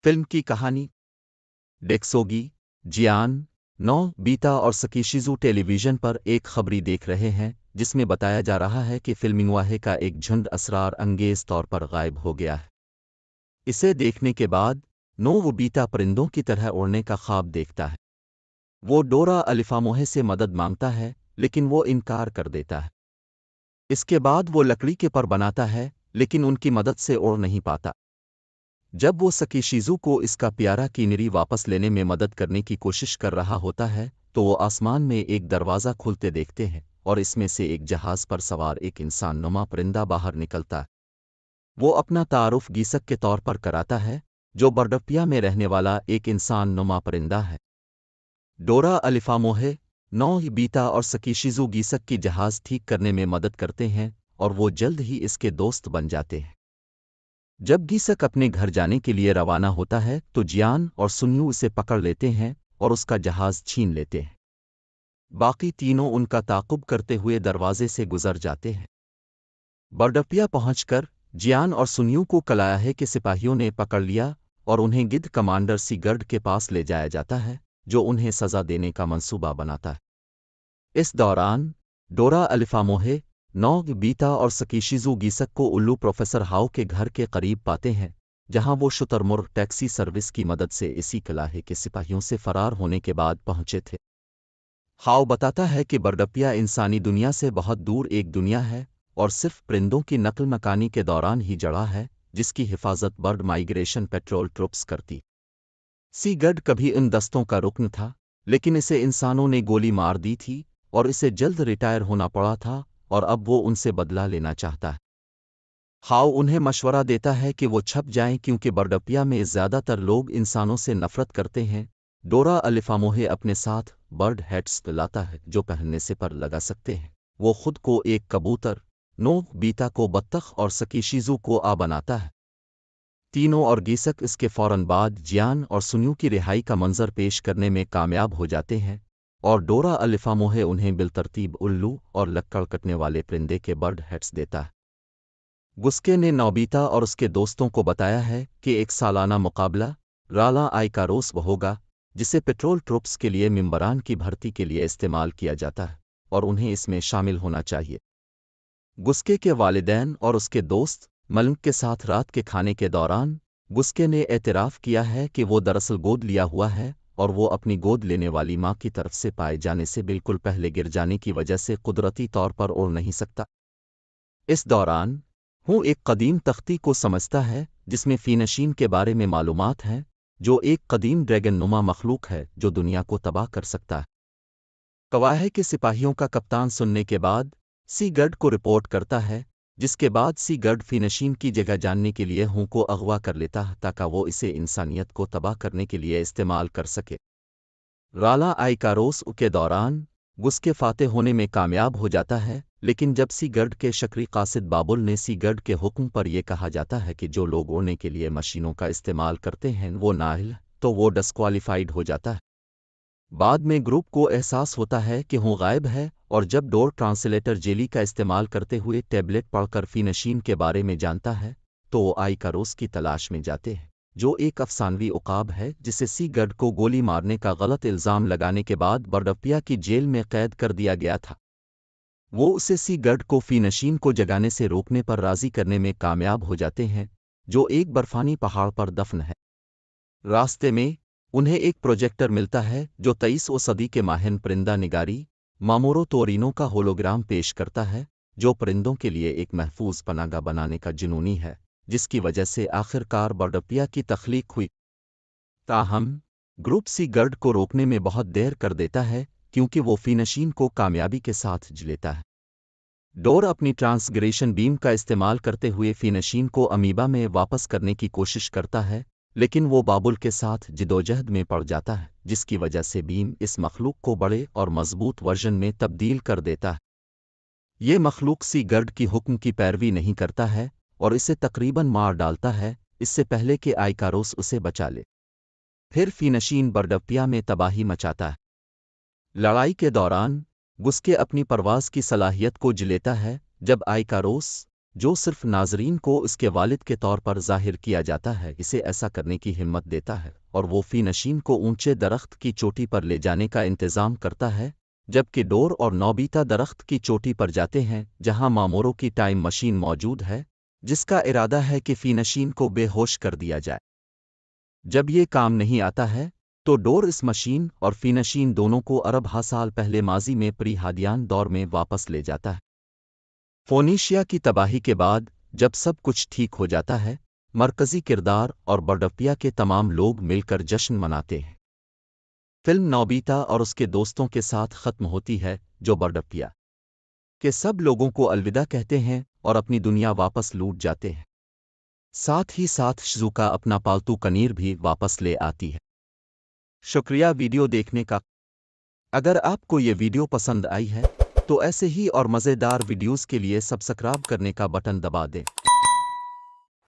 Film کی کہانی ڈیکسوگی جیان نوبیتا اور سکیشیزو ٹیلی ویژن پر ایک خبری دیکھ رہے ہیں جس میں بتایا جا رہا ہے کہ فلمنگواہے کا ایک جھنڈ اسرار انگیز طور پر غائب ہو گیا ہے۔ اسے دیکھنے کے بعد نوبیتا پرندوں کی طرح اڑنے کا خواب دیکھتا ہے۔ وہ ڈورا الفاموہے سے مدد مانگتا ہے لیکن وہ انکار کر دیتا ہے۔ اس کے بعد وہ لکڑی کے پر بناتا ہے لیکن ان کی مدد سے اڑ نہیں پاتا۔ جب وہ سکیشیزو کو اس کا پیارا کینری واپس لینے میں مدد کرنے کی کوشش کر رہا ہوتا ہے تو وہ آسمان میں ایک دروازہ کھلتے دیکھتے ہیں اور اس میں سے ایک جہاز پر سوار ایک انسان نما پرندہ باہر نکلتا ہے۔ وہ اپنا تعارف گیسک کے طور پر کراتا ہے جو برڈپیا میں رہنے والا ایک انسان نما پرندہ ہے۔ ڈورا الفاموہے نوبیتا اور سکیشیزو گیسک کی جہاز ٹھیک کرنے میں مدد کرتے ہیں اور وہ جلد ہی اس کے دوست بن جاتے ہیں۔ جب گیسک اپنے گھر جانے کے لیے روانہ ہوتا ہے تو جیان اور سنیو اسے پکڑ لیتے ہیں اور اس کا جہاز چھین لیتے ہیں۔ باقی تینوں ان کا تعاقب کرتے ہوئے دروازے سے گزر جاتے ہیں۔ برڈپیا پہنچ کر جیان اور سنیو کو کلایا کہ سپاہیوں نے پکڑ لیا اور انہیں گدھ کمانڈر سی گرڈ کے پاس لے جایا جاتا ہے جو انہیں سزا دینے کا منصوبہ بناتا ہے۔ اس دوران ڈورا الفاموہے نوبیتا اور سکیشیزو گیسک کو الو پروفیسر ہاؤ کے گھر کے قریب پاتے ہیں جہاں وہ شترمرغ ٹیکسی سروس کی مدد سے اسی کلاہے کے سپاہیوں سے فرار ہونے کے بعد پہنچے تھے۔ ہاؤ بتاتا ہے کہ برڈپیا انسانی دنیا سے بہت دور ایک دنیا ہے اور صرف پرندوں کی نقل مکانی کے دوران ہی جڑا ہے جس کی حفاظت برڈ مائیگریشن پیٹرول ٹروپس کرتی۔ سی گرڈ کبھی ان دستوں کا رکن تھا لیکن اسے انسانوں نے گولی مار دی تھی اور اسے جلد ریٹائر ہونا پڑا تھا اور اب وہ ان سے بدلہ لینا چاہتا ہے۔ ہاؤ انہیں مشورہ دیتا ہے کہ وہ چھپ جائیں کیونکہ برڈپیا میں زیادہ تر لوگ انسانوں سے نفرت کرتے ہیں۔ ڈورا الفاموہے اپنے ساتھ برڈ ہیٹس لاتا ہے جو پہننے سے پر لگا سکتے ہیں۔ وہ خود کو ایک کبوتر، نوبیتا کو بطخ اور سکیشیزو کو بناتا ہے۔ تینوں اور گیسک اس کے فوراً بعد جیان اور سنیو کی رہائی کا منظر پیش کرنے میں کامیاب ہو جاتے ہیں اور ڈورا الفاموہے انہیں بالترتیب الو اور لکڑ کٹنے والے پرندے کے برڈ ہیٹس دیتا ہے۔ گسکے نے نوبیتا اور اس کے دوستوں کو بتایا ہے کہ ایک سالانہ مقابلہ رالا آئیکاروس ہوگا جسے پیٹرول ٹروپس کے لیے ممبران کی بھرتی کے لیے استعمال کیا جاتا ہے اور انہیں اس میں شامل ہونا چاہیے۔ گسکے کے والدین اور اس کے دوست ملنگ کے ساتھ رات کے کھانے کے دوران گسکے نے اعتراف کیا ہے کہ وہ دراصل گود لیا ہوا ہے اور وہ اپنی گود لینے والی ماں کی طرف سے پائے جانے سے بالکل پہلے گر جانے کی وجہ سے قدرتی طور پر اڑ نہیں سکتا۔ اس دوران وہ ایک قدیم تختی کو سمجھتا ہے جس میں فینشین کے بارے میں معلومات ہیں جو ایک قدیم ڈریگن نما مخلوق ہے جو دنیا کو تباہ کر سکتا ہے۔ کواہے کے سپاہیوں کا کپتان سننے کے بعد سی گرڈ کو رپورٹ کرتا ہے جس کے بعد سی گرڈ فینشین کی جگہ جاننے کے لیے ہوں کو اغوا کر لیتا ہے تاکہ وہ اسے انسانیت کو تباہ کرنے کے لیے استعمال کر سکے۔ رالا آئیکاروس کے دوران گسکے فاتح ہونے میں کامیاب ہو جاتا ہے لیکن جب سی گرڈ کے شکری قاصد بابل نے سی گرڈ کے حکم پر یہ کہا جاتا ہے کہ جو لوگ اڑنے کے لیے مشینوں کا استعمال کرتے ہیں وہ نااہل تو وہ ڈسکوالیفائیڈ ہو جاتا ہے۔ بعد میں گروپ کو احساس ہوتا ہے کہ وہ غائب ہے اور جب ڈور ٹرانسلیٹر جیلی کا استعمال کرتے ہوئے ٹیبلٹ پڑھ کر فینشین کے بارے میں جانتا ہے تو وہ آئیکاروس کی تلاش میں جاتے ہیں جو ایک افسانوی عقاب ہے جسے سی گرڈ کو گولی مارنے کا غلط الزام لگانے کے بعد برڈپیا کی جیل میں قید کر دیا گیا تھا۔ وہ اسے سی گرڈ کو فینشین کو جگانے سے روکنے پر راضی کرنے میں کامیاب ہو جاتے ہیں جو ایک برفانی پہاڑ پر دفن ہے۔ راستے میں انہیں ایک پروجیکٹر ملتا ہے جو 23ویں صدی کے ماہر پرندہ نگاری مامورو تورینو کا ہولوگرام پیش کرتا ہے جو پرندوں کے لیے ایک محفوظ پناہ گاہ بنانے کا جنونی ہے جس کی وجہ سے آخر کار برڈپیا کی تخلیق ہوئی۔ تاہم گروپ سی گرڈ کو روکنے میں بہت دیر کر دیتا ہے کیونکہ وہ فینشین کو کامیابی کے ساتھ جلیتا ہے۔ ڈور اپنی ٹرانسگریشن بیم کا استعمال کرتے ہوئے فینشین کو امیبا میں واپس کرنے کی کوشش کرتا ہے لیکن وہ بابل کے ساتھ جدوجہد میں پڑ جاتا ہے جس کی وجہ سے بیم اس مخلوق کو بڑے اور مضبوط ورژن میں تبدیل کر دیتا ہے۔ یہ مخلوق سی گرڈ کی حکم کی پیروی نہیں کرتا ہے اور اسے تقریباً مار ڈالتا ہے اس سے پہلے کہ آئیکاروس اسے بچا لے۔ پھر فینشین برڈپیا میں تباہی مچاتا ہے۔ لڑائی کے دوران گسکے اپنی پرواز کی صلاحیت کو جلیتا ہے جب آئیکاروس جو صرف ناظرین کو اس کے والد کے طور پر ظاہر کیا جاتا ہے اسے ایسا کرنے کی ہمت دیتا ہے اور وہ فی نشین کو اونچے درخت کی چوٹی پر لے جانے کا انتظام کرتا ہے، جبکہ ڈور اور نوبیتا درخت کی چوٹی پر جاتے ہیں جہاں ماموروں کی ٹائم مشین موجود ہے جس کا ارادہ ہے کہ فی نشین کو بے ہوش کر دیا جائے۔ جب یہ کام نہیں آتا ہے تو ڈور اس مشین اور فی نشین دونوں کو ارب ہا سال پہلے ماضی میں پری ہادیان دور میں واپس لے جاتا ہے۔ فونیشیا کی تباہی کے بعد جب سب کچھ ٹھیک ہو جاتا ہے، مرکزی کردار اور برڈپیا کے تمام لوگ مل کر جشن مناتے ہیں۔ فلم نوبیتا اور اس کے دوستوں کے ساتھ ختم ہوتی ہے جو برڈپیا کے سب لوگوں کو الوداع کہتے ہیں اور اپنی دنیا واپس لوٹ جاتے ہیں۔ ساتھ ہی ساتھ شزوکا اپنا پالتو کنیر بھی واپس لے آتی ہے۔ شکریہ ویڈیو دیکھنے کا۔ اگر آپ کو یہ ویڈیو پسند آئی ہے تو ایسے ہی اور مزیدار ویڈیوز کے لیے سبسکرائب کرنے کا بٹن دبا دیں۔